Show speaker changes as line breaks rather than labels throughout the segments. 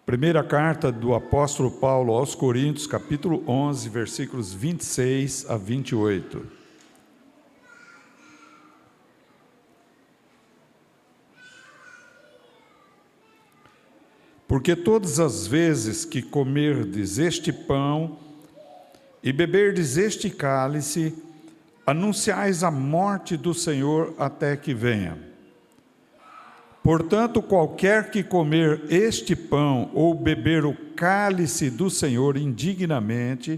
Primeira carta do apóstolo Paulo aos Coríntios, capítulo 11, versículos 26 a 28. Porque todas as vezes que comerdes este pão e beberdes este cálice, anunciais a morte do Senhor até que venha. Portanto, qualquer que comer este pão ou beber o cálice do Senhor indignamente,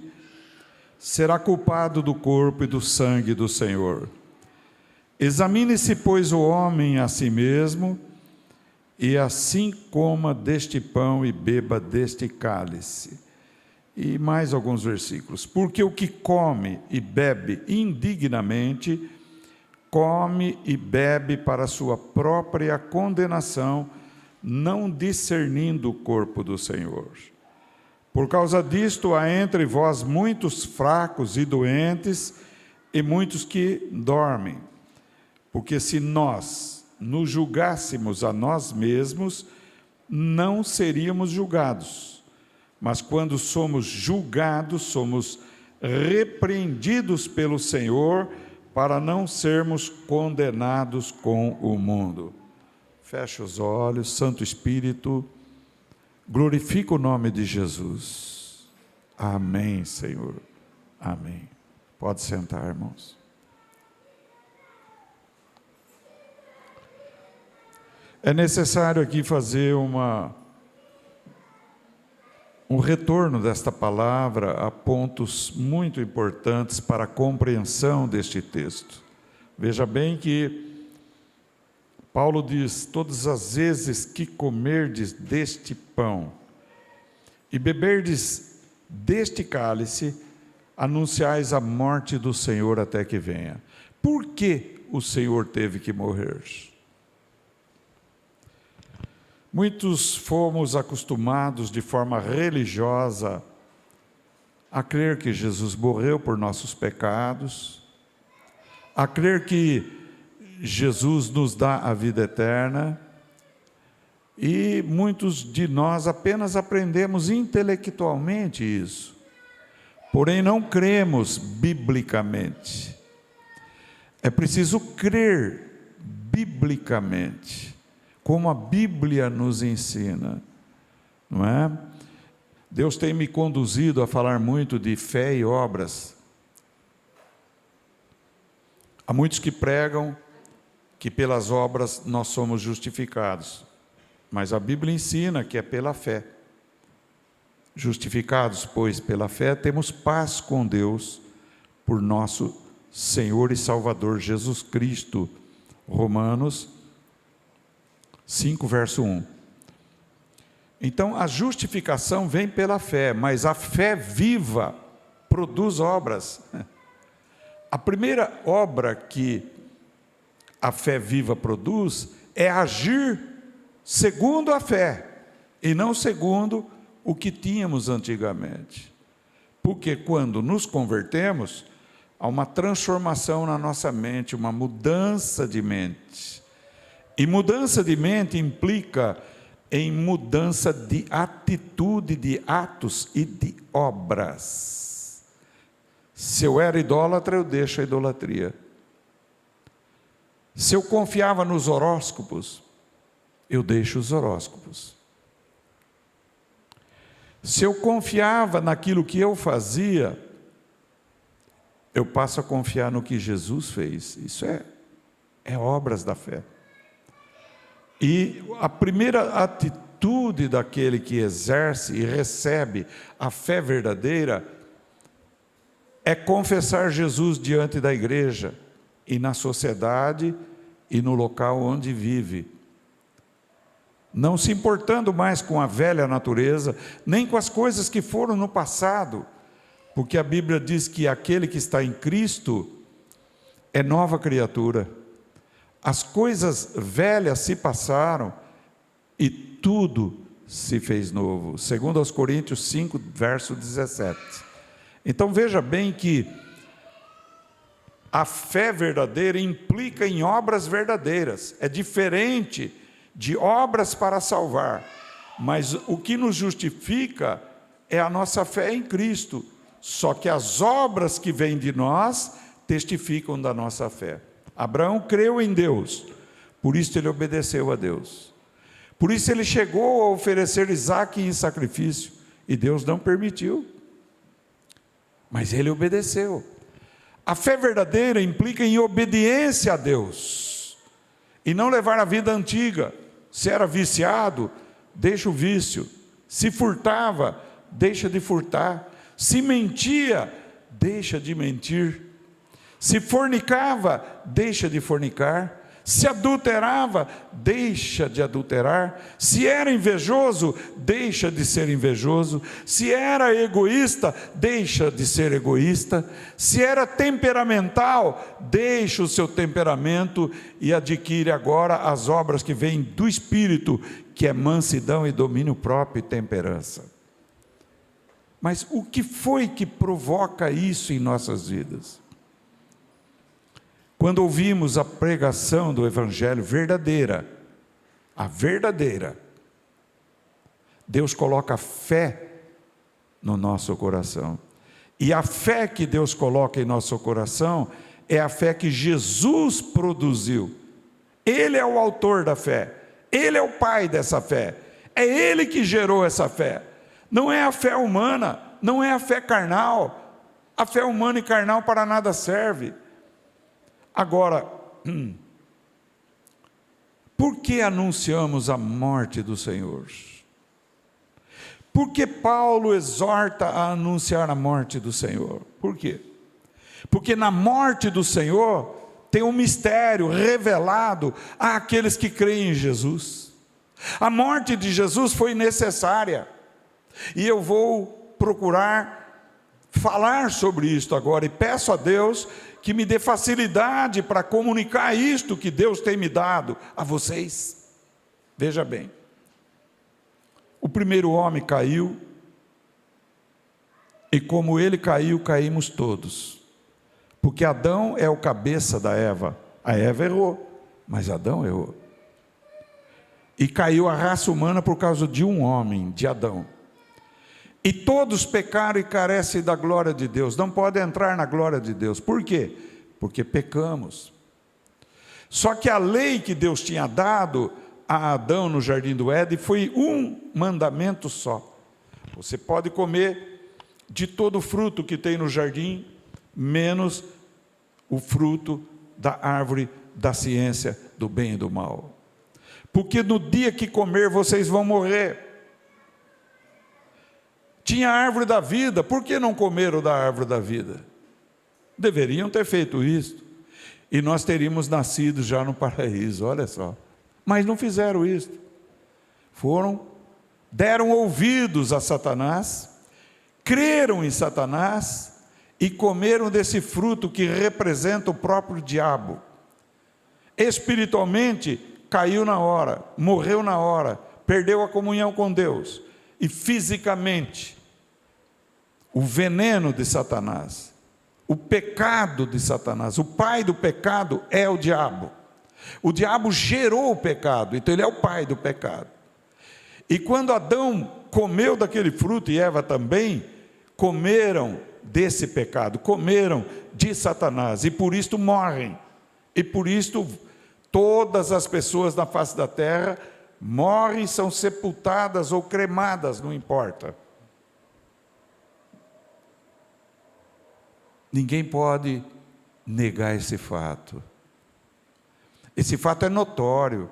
será culpado do corpo e do sangue do Senhor. Examine-se, pois, o homem a si mesmo, e assim coma deste pão e beba deste cálice. E mais alguns versículos. Porque o que come e bebe indignamente, come e bebe para a sua própria condenação, não discernindo o corpo do Senhor. Por causa disto, há entre vós muitos fracos e doentes, e muitos que dormem. Porque se nós nos julgássemos a nós mesmos, não seríamos julgados. Mas quando somos julgados, somos repreendidos pelo Senhor, para não sermos condenados com o mundo. Feche os olhos, Santo Espírito, glorifica o nome de Jesus. Amém, Senhor. Amém. Pode sentar, irmãos. É necessário aqui fazer um retorno desta palavra a pontos muito importantes para a compreensão deste texto. Veja bem que Paulo diz: todas as vezes que comerdes deste pão e beberdes deste cálice, anunciais a morte do Senhor até que venha. Por que o Senhor teve que morrer? Muitos fomos acostumados de forma religiosa a crer que Jesus morreu por nossos pecados, a crer que Jesus nos dá a vida eterna, e muitos de nós apenas aprendemos intelectualmente isso, porém não cremos biblicamente. É preciso crer biblicamente, como a Bíblia nos ensina, não é? Deus tem me conduzido a falar muito de fé e obras. Há muitos que pregam que pelas obras nós somos justificados, mas a Bíblia ensina que é pela fé. Justificados, pois, pela fé, temos paz com Deus por nosso Senhor e Salvador Jesus Cristo. Romanos 5, verso 1. Então, a justificação vem pela fé, mas a fé viva produz obras. A primeira obra que a fé viva produz é agir segundo a fé, e não segundo o que tínhamos antigamente. Porque quando nos convertemos, há uma transformação na nossa mente, uma mudança de mente. E mudança de mente implica em mudança de atitude, de atos e de obras. Se eu era idólatra, eu deixo a idolatria. Se eu confiava nos horóscopos, eu deixo os horóscopos. Se eu confiava naquilo que eu fazia, eu passo a confiar no que Jesus fez. Isso é obras da fé. E a primeira atitude daquele que exerce e recebe a fé verdadeira é confessar Jesus diante da igreja e na sociedade e no local onde vive. Não se importando mais com a velha natureza, nem com as coisas que foram no passado, porque a Bíblia diz que aquele que está em Cristo é nova criatura. As coisas velhas se passaram e tudo se fez novo. Segundo aos Coríntios 5, verso 17. Então veja bem que a fé verdadeira implica em obras verdadeiras. É diferente de obras para salvar. Mas o que nos justifica é a nossa fé em Cristo. Só que as obras que vêm de nós testificam da nossa fé. Abraão creu em Deus, por isso ele obedeceu a Deus. Por isso ele chegou a oferecer Isaque em sacrifício, e Deus não permitiu. Mas ele obedeceu. A fé verdadeira implica em obediência a Deus, e não levar a vida antiga. Se era viciado, deixa o vício. Se furtava, deixa de furtar. Se mentia, deixa de mentir. Se fornicava, deixa de fornicar. Se adulterava, deixa de adulterar. Se era invejoso, deixa de ser invejoso. Se era egoísta, deixa de ser egoísta. Se era temperamental, deixa o seu temperamento e adquire agora as obras que vêm do Espírito, que é mansidão e domínio próprio e temperança. Mas o que foi que provoca isso em nossas vidas? Quando ouvimos a pregação do Evangelho verdadeira, a verdadeira, Deus coloca fé no nosso coração. E a fé que Deus coloca em nosso coração é a fé que Jesus produziu. Ele é o autor da fé, Ele é o pai dessa fé, é Ele que gerou essa fé. Não é a fé humana, não é a fé carnal. A fé humana e carnal para nada serve. Agora, por que anunciamos a morte do Senhor? Por que Paulo exorta a anunciar a morte do Senhor? Por quê? Porque na morte do Senhor tem um mistério revelado àqueles que creem em Jesus. A morte de Jesus foi necessária, e eu vou procurar falar sobre isto agora, e peço a Deus que me dê facilidade para comunicar isto que Deus tem me dado a vocês. Veja bem, o primeiro homem caiu, e como ele caiu, caímos todos, porque Adão é o cabeça da Eva. A Eva errou, mas Adão errou, e caiu a raça humana por causa de um homem, de Adão. E todos pecaram e carecem da glória de Deus, não podem entrar na glória de Deus. Por quê? Porque pecamos. Só que a lei que Deus tinha dado a Adão no jardim do Éden foi um mandamento só: você pode comer de todo o fruto que tem no jardim, menos o fruto da árvore da ciência do bem e do mal, porque no dia que comer vocês vão morrer. Tinha a árvore da vida, por que não comeram da árvore da vida? Deveriam ter feito isso, e nós teríamos nascido já no paraíso, olha só. Mas não fizeram isso. Deram ouvidos a Satanás, creram em Satanás, e comeram desse fruto que representa o próprio diabo. Espiritualmente, caiu na hora, morreu na hora, perdeu a comunhão com Deus. E fisicamente, o veneno de Satanás, o pecado de Satanás, o pai do pecado é o diabo. O diabo gerou o pecado, então ele é o pai do pecado. E quando Adão comeu daquele fruto, e Eva também, comeram desse pecado, comeram de Satanás, e por isto morrem. E por isto todas as pessoas na face da terra morrem, são sepultadas ou cremadas, não importa. Ninguém pode negar esse fato. Esse fato é notório.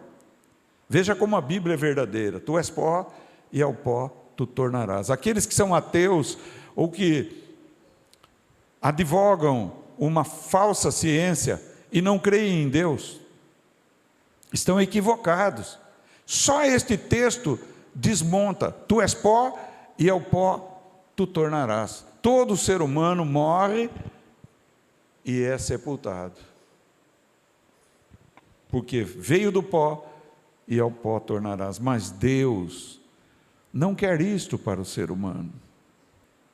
Veja como a Bíblia é verdadeira. Tu és pó, e ao pó tu tornarás. Aqueles que são ateus, ou que advogam uma falsa ciência, e não creem em Deus, estão equivocados. Só este texto desmonta: tu és pó, e ao pó tu tornarás. Todo ser humano morre e é sepultado, porque veio do pó e ao pó tornarás. Mas Deus não quer isto para o ser humano,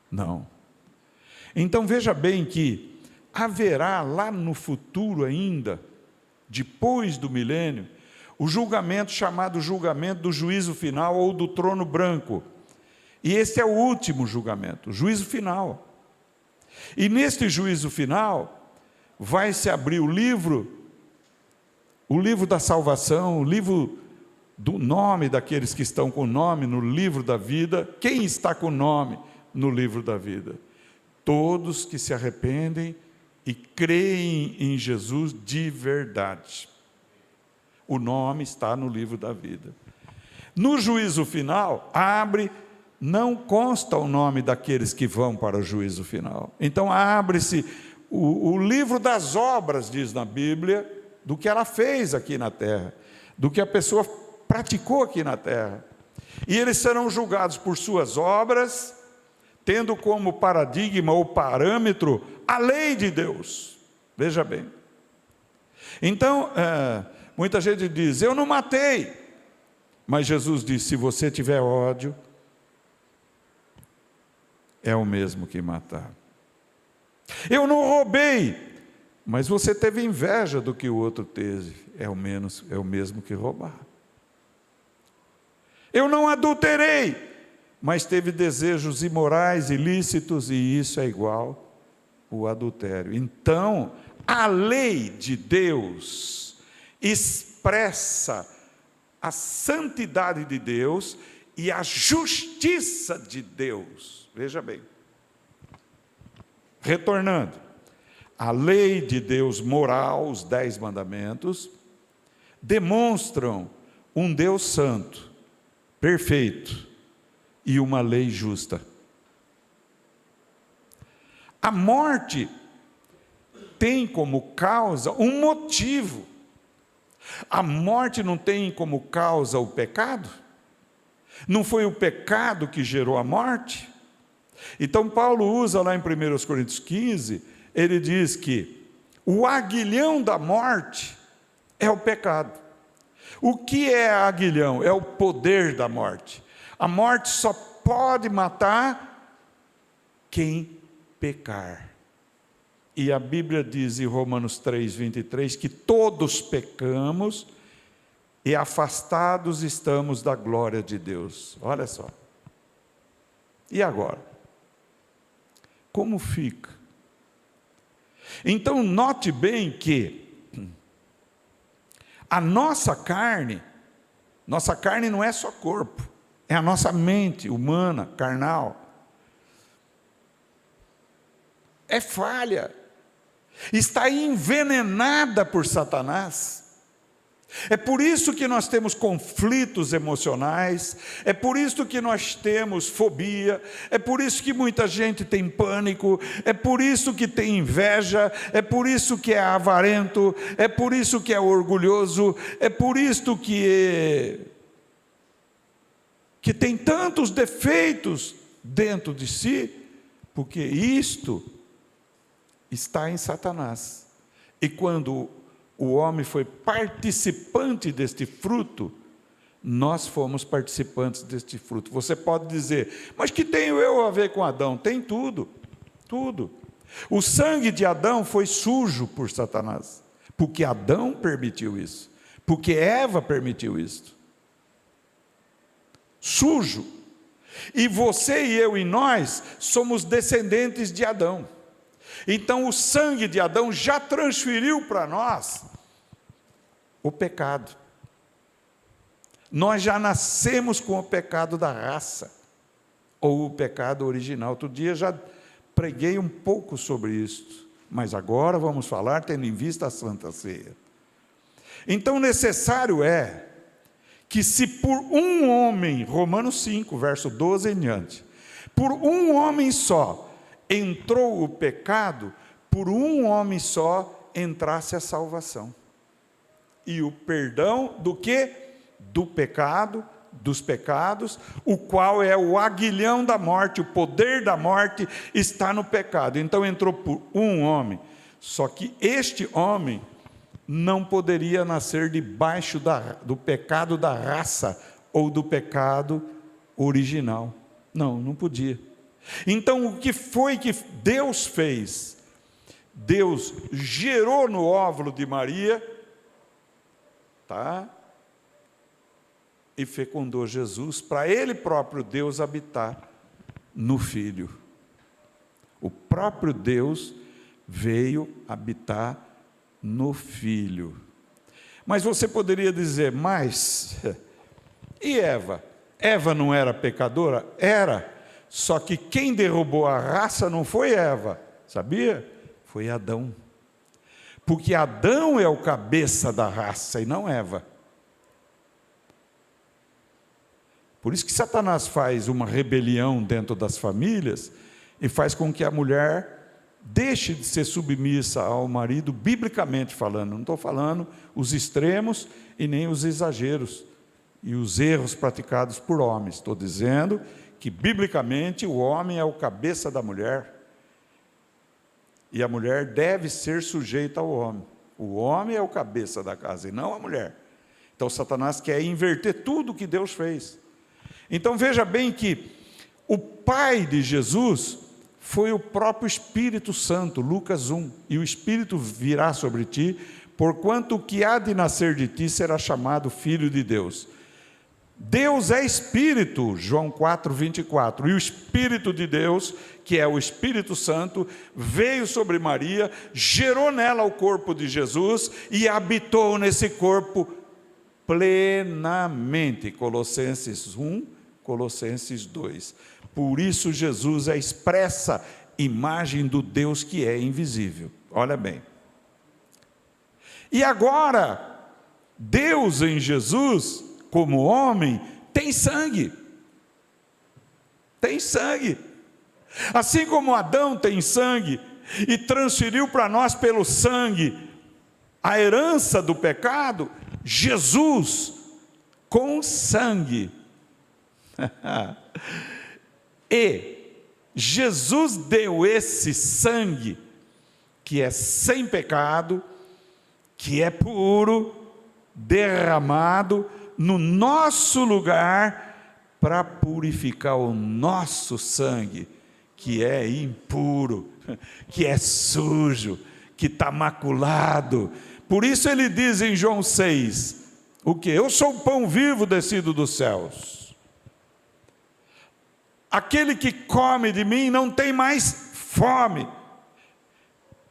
não. Então veja bem que haverá lá no futuro ainda, depois do milênio, o julgamento chamado julgamento do juízo final ou do trono branco. E esse é o último julgamento, o juízo final. E neste juízo final, vai se abrir o livro da salvação, o livro do nome daqueles que estão com o nome no livro da vida. Quem está com o nome no livro da vida? Todos que se arrependem e creem em Jesus de verdade. O nome está no livro da vida. No juízo final, não consta o nome daqueles que vão para o juízo final. Então abre-se o livro das obras, diz na Bíblia, do que ela fez aqui na terra, do que a pessoa praticou aqui na terra. E eles serão julgados por suas obras, tendo como paradigma ou parâmetro a lei de Deus. Veja bem. Então, muita gente diz, eu não matei. Mas Jesus disse, se você tiver ódio, é o mesmo que matar. Eu não roubei, mas você teve inveja do que o outro teve, é o mesmo que roubar. Eu não adulterei, mas teve desejos imorais, ilícitos, e isso é igual o adultério. Então, a lei de Deus expressa a santidade de Deus e a justiça de Deus. Veja bem, retornando, a lei de Deus moral, os 10 mandamentos, demonstram um Deus santo, perfeito, e uma lei justa. A morte tem como causa um motivo. A morte não tem como causa o pecado? Não foi o pecado que gerou a morte? Então Paulo usa lá em 1 Coríntios 15, ele diz que o aguilhão da morte é o pecado. O que é aguilhão? É o poder da morte. A morte só pode matar quem pecar. E a Bíblia diz em Romanos 3:23 que todos pecamos e afastados estamos da glória de Deus. Olha só. E agora? Como fica? Então note bem que a nossa carne não é só corpo, é a nossa mente humana, carnal. É falha, está envenenada por Satanás. É por isso que nós temos conflitos emocionais, é por isso que nós temos fobia, é por isso que muita gente tem pânico, é por isso que tem inveja, é por isso que é avarento, é por isso que é orgulhoso, é por isso que tem tantos defeitos dentro de si, porque isto está em Satanás. E quando o homem foi participante deste fruto, nós fomos participantes deste fruto. Você pode dizer, mas que tenho eu a ver com Adão? Tem tudo, tudo. O sangue de Adão foi sujo por Satanás, porque Adão permitiu isso, porque Eva permitiu isso. Sujo. E você e eu e nós somos descendentes de Adão. Então o sangue de Adão já transferiu para nós o pecado. Nós já nascemos com o pecado da raça, ou o pecado original. Outro dia já preguei um pouco sobre isso, mas agora vamos falar tendo em vista a Santa Ceia. Então necessário é que se por um homem, Romanos 5, verso 12 em diante, por um homem só entrou o pecado, por um homem só entrasse a salvação. E o perdão do quê? Do pecado, dos pecados, o qual é o aguilhão da morte, o poder da morte está no pecado. Então entrou por um homem, só que este homem não poderia nascer debaixo do pecado da raça ou do pecado original. Não podia. Então o que foi que Deus fez? Deus gerou no óvulo de Maria, tá? e fecundou Jesus, para Ele próprio Deus habitar no Filho. O próprio Deus veio habitar no Filho. Mas você poderia dizer, mas, e Eva? Eva não era pecadora? Era. Só que quem derrubou a raça não foi Eva, sabia? Foi Adão. Porque Adão é o cabeça da raça e não Eva. Por isso que Satanás faz uma rebelião dentro das famílias e faz com que a mulher deixe de ser submissa ao marido, biblicamente falando. Não estou falando os extremos e nem os exageros e os erros praticados por homens. Estou dizendo que, biblicamente, o homem é o cabeça da mulher e a mulher deve ser sujeita ao homem. O homem é o cabeça da casa e não a mulher. Então, Satanás quer inverter tudo o que Deus fez. Então, veja bem que o pai de Jesus foi o próprio Espírito Santo, Lucas 1. E o Espírito virá sobre ti, porquanto o que há de nascer de ti será chamado Filho de Deus. Deus é Espírito, João 4, 24, e o Espírito de Deus, que é o Espírito Santo, veio sobre Maria, gerou nela o corpo de Jesus e habitou nesse corpo plenamente, Colossenses 1, Colossenses 2, por isso Jesus é a expressa imagem do Deus que é invisível, olha bem, e agora, Deus em Jesus, como homem, tem sangue, assim como Adão tem sangue, e transferiu para nós pelo sangue, a herança do pecado, Jesus, com sangue, e Jesus deu esse sangue, que é sem pecado, que é puro, derramado, no nosso lugar, para purificar o nosso sangue, que é impuro, que é sujo, que está maculado. Por isso ele diz em João 6, o que? Eu sou o pão vivo descido dos céus. Aquele que come de mim não tem mais fome.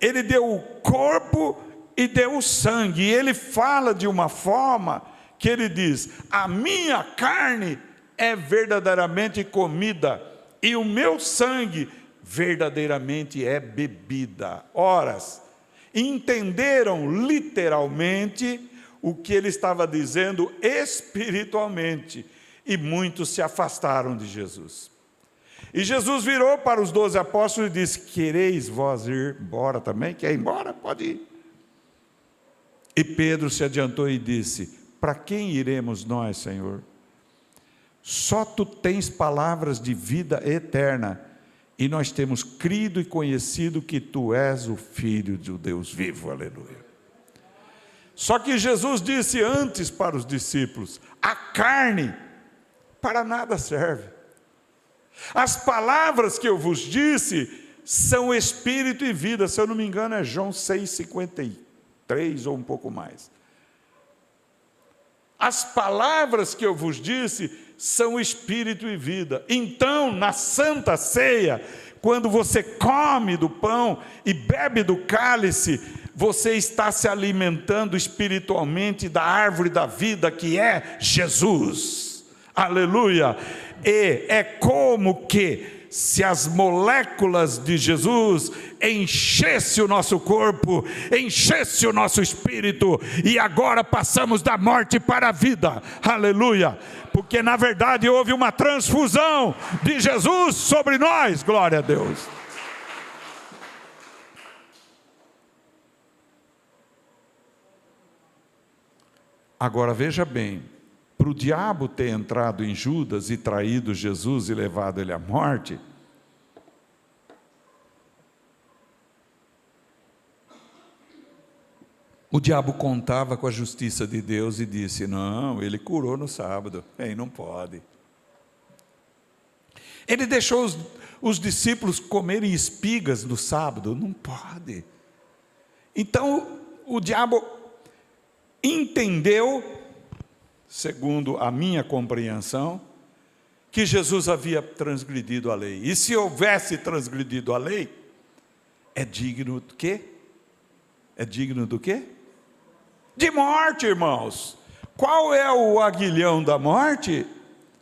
Ele deu o corpo e deu o sangue. E ele fala de uma forma que ele diz, a minha carne é verdadeiramente comida, e o meu sangue verdadeiramente é bebida. Horas, entenderam literalmente o que ele estava dizendo espiritualmente, e muitos se afastaram de Jesus. E Jesus virou para os 12 apóstolos e disse, quereis vós ir embora também? Quer ir embora? Pode ir. E Pedro se adiantou e disse, para quem iremos nós, Senhor? Só tu tens palavras de vida eterna, e nós temos crido e conhecido que tu és o Filho de Deus vivo, aleluia. Só que Jesus disse antes para os discípulos, a carne para nada serve. As palavras que eu vos disse são espírito e vida, se eu não me engano é João 6,53 ou um pouco mais. As palavras que eu vos disse são espírito e vida. Então, na Santa Ceia, quando você come do pão e bebe do cálice, você está se alimentando espiritualmente da árvore da vida que é Jesus. Aleluia! E é como que se as moléculas de Jesus enchesse o nosso corpo, enchesse o nosso espírito, e agora passamos da morte para a vida, aleluia, porque na verdade houve uma transfusão de Jesus sobre nós, glória a Deus. Agora veja bem, para o diabo ter entrado em Judas e traído Jesus e levado ele à morte, o diabo contava com a justiça de Deus e disse, não, ele curou no sábado, não pode. Ele deixou os discípulos comerem espigas no sábado, não pode. Então o diabo entendeu segundo a minha compreensão, que Jesus havia transgredido a lei. E se houvesse transgredido a lei, é digno do quê? É digno do quê? De morte, irmãos. Qual é o aguilhão da morte?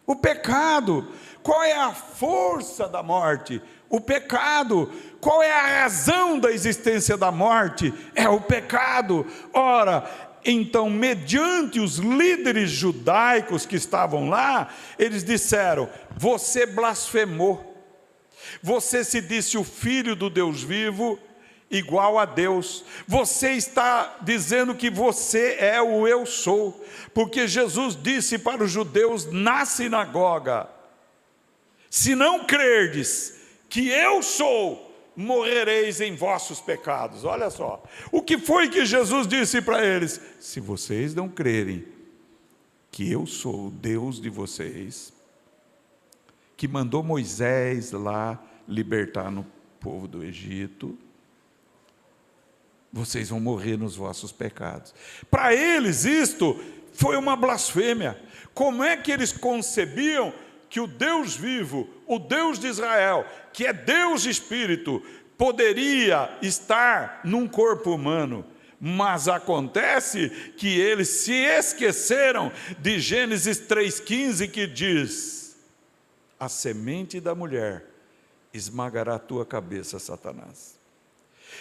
O pecado. Qual é a força da morte? O pecado. Qual é a razão da existência da morte? É o pecado. Ora, então, mediante os líderes judaicos que estavam lá, eles disseram: você blasfemou, você se disse o filho do Deus vivo, igual a Deus, você está dizendo que você é o eu sou, porque Jesus disse para os judeus na sinagoga: se não crerdes que eu sou, morrereis em vossos pecados. Olha só, o que foi que Jesus disse para eles? Se vocês não crerem que eu sou o Deus de vocês, que mandou Moisés lá libertar no povo do Egito, vocês vão morrer nos vossos pecados. Para eles isto foi uma blasfêmia. Como é que eles concebiam que o Deus vivo, o Deus de Israel, que é Deus de Espírito, poderia estar num corpo humano? Mas acontece que eles se esqueceram de Gênesis 3,15, que diz: a semente da mulher esmagará a tua cabeça, Satanás.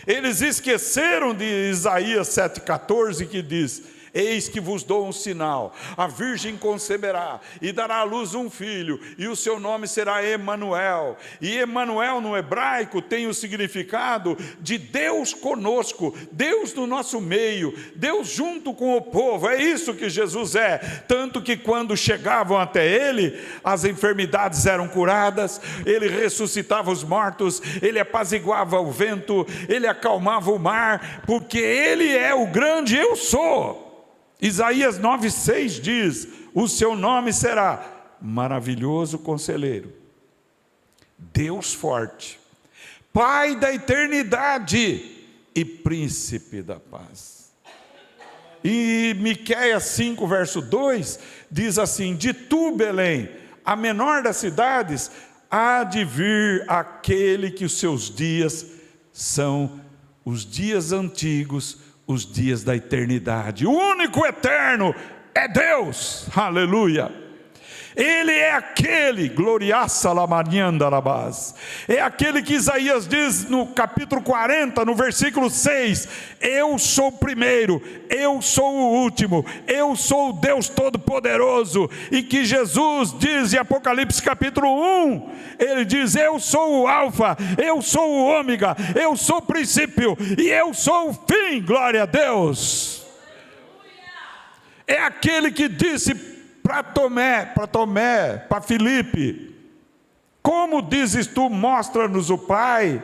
Eles esqueceram de Isaías 7,14, que diz: eis que vos dou um sinal, a virgem conceberá e dará à luz um filho, e o seu nome será Emanuel. E Emanuel no hebraico tem o significado de Deus conosco, Deus no nosso meio, Deus junto com o povo. É isso que Jesus é, tanto que quando chegavam até ele, as enfermidades eram curadas, ele ressuscitava os mortos, ele apaziguava o vento, ele acalmava o mar, porque ele é o grande eu sou. Isaías 9,6 diz: o seu nome será Maravilhoso Conselheiro, Deus Forte, Pai da Eternidade e Príncipe da Paz. E Miqueias 5, verso 2, diz assim: de tu, Belém, a menor das cidades, há de vir aquele que os seus dias são os dias antigos, os dias da eternidade. O único eterno é Deus, aleluia. Ele é aquele, gloriaça lamarianda labás, é aquele que Isaías diz no capítulo 40, no versículo 6, eu sou o primeiro, eu sou o último, eu sou o Deus Todo-Poderoso. E que Jesus diz em Apocalipse capítulo 1, ele diz: eu sou o alfa, eu sou o ômega, eu sou o princípio e eu sou o fim, glória a Deus. É aquele que disse para Tomé, para Filipe: como dizes tu, mostra-nos o Pai?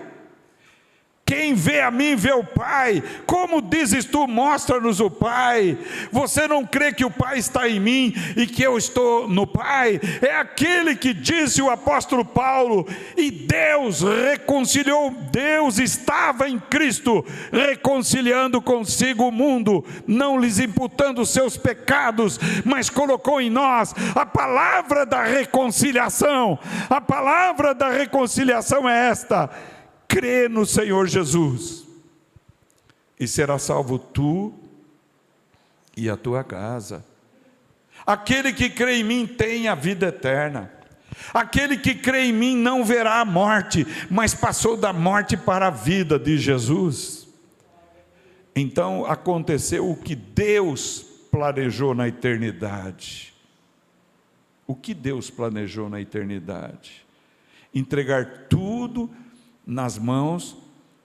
Quem vê a mim vê o Pai. Como dizes tu, mostra-nos o Pai? Você não crê que o Pai está em mim e que eu estou no Pai? É aquele que disse o apóstolo Paulo: e Deus reconciliou, Deus estava em Cristo, reconciliando consigo o mundo, não lhes imputando os seus pecados, mas colocou em nós a palavra da reconciliação. A palavra da reconciliação é esta: crê no Senhor Jesus, e será salvo tu e a tua casa. Aquele que crê em mim tem a vida eterna. Aquele que crê em mim não verá a morte, mas passou da morte para a vida de Jesus. Então aconteceu o que Deus planejou na eternidade. O que Deus planejou na eternidade? Entregar tudo nas mãos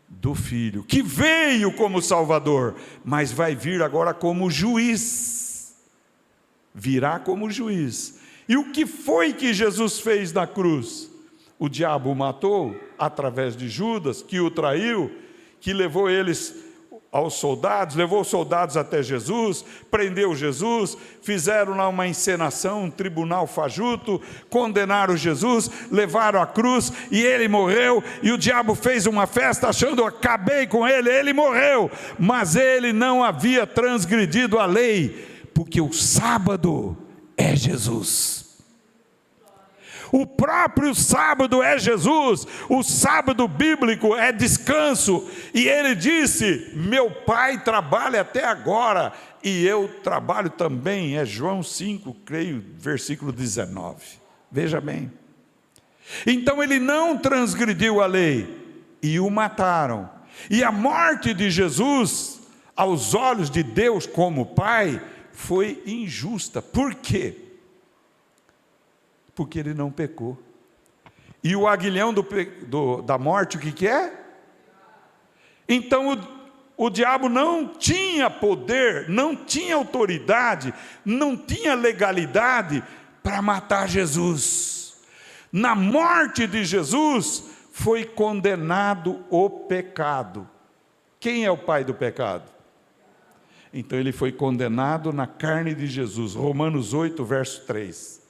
do Filho, que veio como Salvador, mas vai vir agora como juiz. Virá como juiz. E o que foi que Jesus fez na cruz? O diabo o matou através de Judas, que o traiu, que levou eles aos soldados, levou os soldados até Jesus, prendeu Jesus, fizeram lá uma encenação, um tribunal fajuto, condenaram Jesus, levaram à cruz e ele morreu. E o diabo fez uma festa achando: acabei com ele, ele morreu. Mas ele não havia transgredido a lei, porque o sábado é Jesus. O próprio sábado é Jesus, o sábado bíblico é descanso, e ele disse: meu Pai trabalha até agora, e eu trabalho também. É João 5, creio, versículo 19, veja bem. Então ele não transgrediu a lei, e o mataram, e a morte de Jesus, aos olhos de Deus como Pai, foi injusta. Por quê? Porque ele não pecou. E o aguilhão da morte, o que é? Então o diabo não tinha poder, não tinha autoridade, não tinha legalidade para matar Jesus. Na morte de Jesus foi condenado o pecado. Quem é o pai do pecado? Então ele foi condenado na carne de Jesus. Romanos 8, verso 3.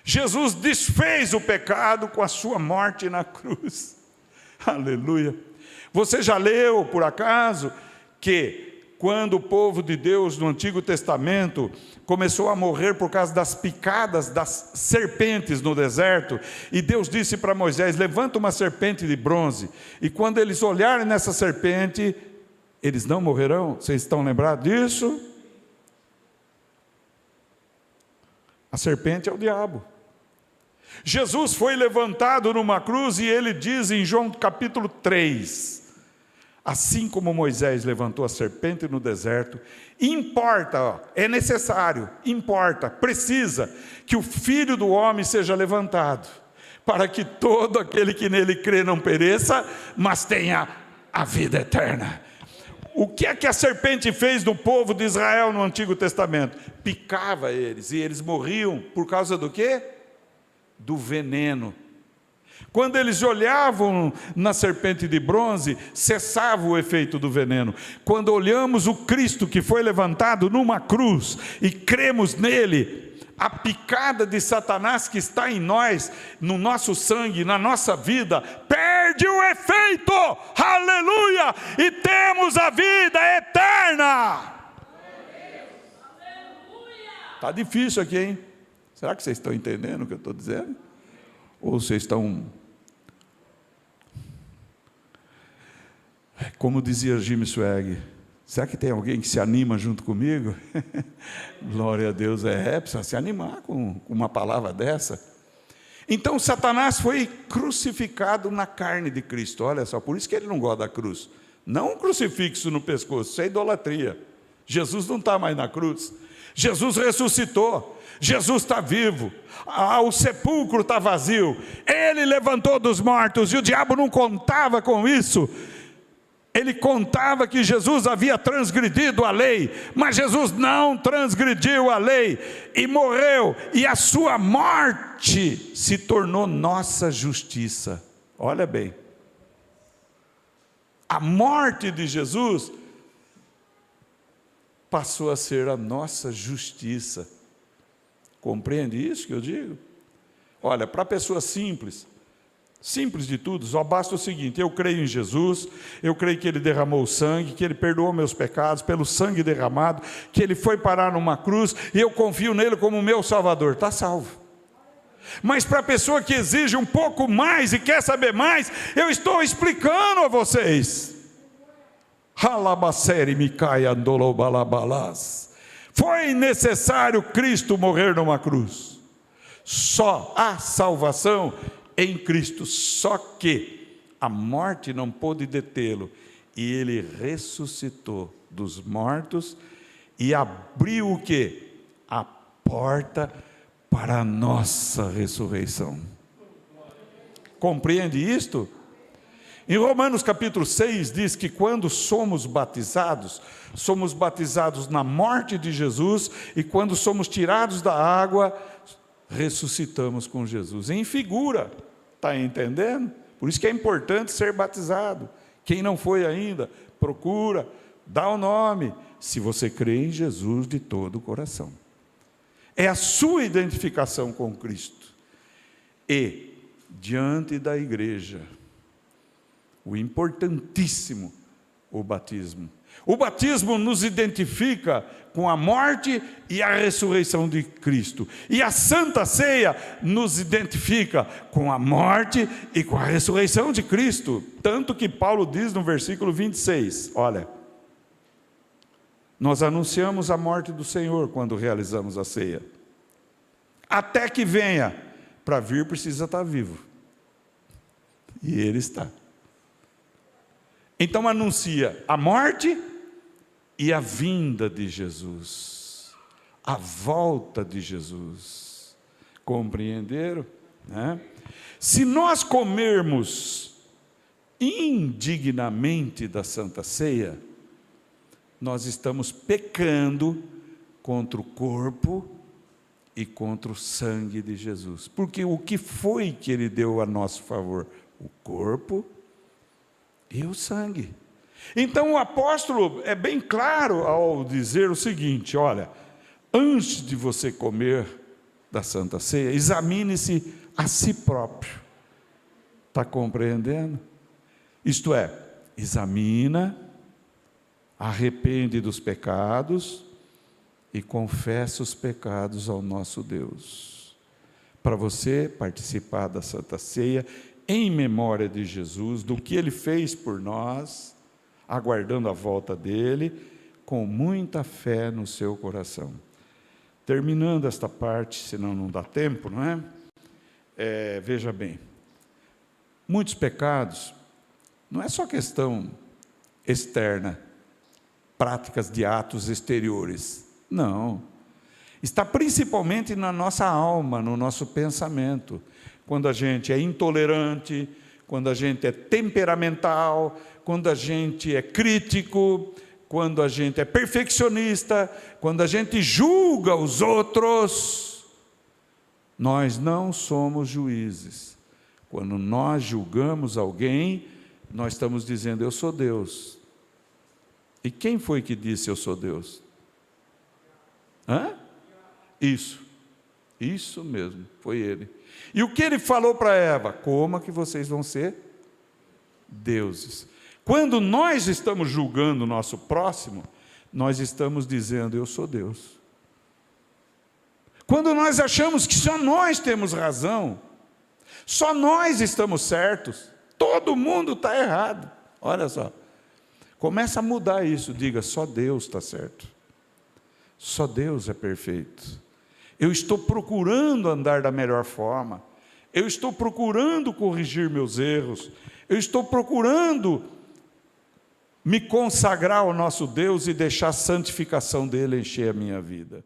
Jesus desfez o pecado com a sua morte na cruz. Aleluia. Você já leu, por acaso, que quando o povo de Deus no Antigo Testamento começou a morrer por causa das picadas das serpentes no deserto, e Deus disse para Moisés: levanta uma serpente de bronze, e quando eles olharem nessa serpente, eles não morrerão? Vocês estão lembrados disso? A serpente é o diabo. Jesus foi levantado numa cruz, e ele diz em João capítulo 3, assim como Moisés levantou a serpente no deserto, importa, é necessário, importa, precisa que o Filho do Homem seja levantado, para que todo aquele que nele crê não pereça, mas tenha a vida eterna. O que é que a serpente fez no povo de Israel no Antigo Testamento? Picava eles, e eles morriam por causa do quê? Do veneno. Quando eles olhavam na serpente de bronze, cessava o efeito do veneno. Quando olhamos o Cristo que foi levantado numa cruz e cremos nele, a picada de Satanás que está em nós, no nosso sangue, na nossa vida, perde o efeito, aleluia, e temos a vida eterna. Está difícil aqui, hein? Será que vocês estão entendendo o que eu estou dizendo? Ou vocês estão... Como dizia Jimmy Swag, será que tem alguém que se anima junto comigo? Glória a Deus, precisa se animar com uma palavra dessa. Então Satanás foi crucificado na carne de Cristo, olha só, por isso que ele não gosta da cruz. Não um crucifixo no pescoço, isso é idolatria. Jesus não está mais na cruz, Jesus ressuscitou. Jesus está vivo, o sepulcro está vazio, ele levantou dos mortos, e o diabo não contava com isso. Ele contava que Jesus havia transgredido a lei, mas Jesus não transgrediu a lei, e morreu, e a sua morte se tornou nossa justiça. Olha bem, a morte de Jesus passou a ser a nossa justiça. Compreende isso que eu digo? Olha, para a pessoa simples de tudo, só basta o seguinte: eu creio em Jesus, eu creio que Ele derramou o sangue, que Ele perdoou meus pecados pelo sangue derramado, que Ele foi parar numa cruz, e eu confio nele como meu Salvador, está salvo. Mas para a pessoa que exige um pouco mais e quer saber mais, eu estou explicando a vocês. Halabaseri Mikai Andolobalabalás. Foi necessário Cristo morrer numa cruz. Só há salvação em Cristo. Só que a morte não pôde detê-lo. E ele ressuscitou dos mortos e abriu o quê? A porta para a nossa ressurreição. Compreende isto? Em Romanos capítulo 6 diz que quando somos batizados na morte de Jesus, e quando somos tirados da água, ressuscitamos com Jesus. Em figura, está entendendo? Por isso que é importante ser batizado. Quem não foi ainda, procura, dá o nome, se você crê em Jesus de todo o coração. É a sua identificação com Cristo. E, diante da igreja, o importantíssimo, o batismo. O batismo nos identifica com a morte e a ressurreição de Cristo. E a Santa Ceia nos identifica com a morte e com a ressurreição de Cristo. Tanto que Paulo diz no versículo 26, olha, nós anunciamos a morte do Senhor quando realizamos a ceia. Até que venha, para vir precisa estar vivo. E Ele está. Então anuncia a morte e a vinda de Jesus, a volta de Jesus. Compreenderam? Né? Se nós comermos indignamente da Santa Ceia, nós estamos pecando contra o corpo e contra o sangue de Jesus. Porque o que foi que Ele deu a nosso favor? O corpo e o sangue. Então o apóstolo é bem claro ao dizer o seguinte, olha, antes de você comer da Santa Ceia, examine-se a si próprio. Está compreendendo? Isto é, examina, arrepende dos pecados e confessa os pecados ao nosso Deus. Para você participar da Santa Ceia, em memória de Jesus, do que Ele fez por nós, aguardando a volta dEle, com muita fé no seu coração. Terminando esta parte, senão não dá tempo, não é? Veja bem, muitos pecados, não é só questão externa, práticas de atos exteriores, não. Está principalmente na nossa alma, no nosso pensamento. Quando a gente é intolerante, quando a gente é temperamental, quando a gente é crítico, quando a gente é perfeccionista, quando a gente julga os outros. Nós não somos juízes. Quando nós julgamos alguém, nós estamos dizendo, eu sou Deus. E quem foi que disse eu sou Deus? Isso mesmo, foi Ele. E o que Ele falou para Eva? Coma que vocês vão ser deuses. Quando nós estamos julgando o nosso próximo, nós estamos dizendo, eu sou Deus. Quando nós achamos que só nós temos razão, só nós estamos certos, todo mundo está errado. Olha só, começa a mudar isso, diga, só Deus está certo. Só Deus é perfeito. Eu estou procurando andar da melhor forma. Eu estou procurando corrigir meus erros. Eu estou procurando me consagrar ao nosso Deus e deixar a santificação dele encher a minha vida.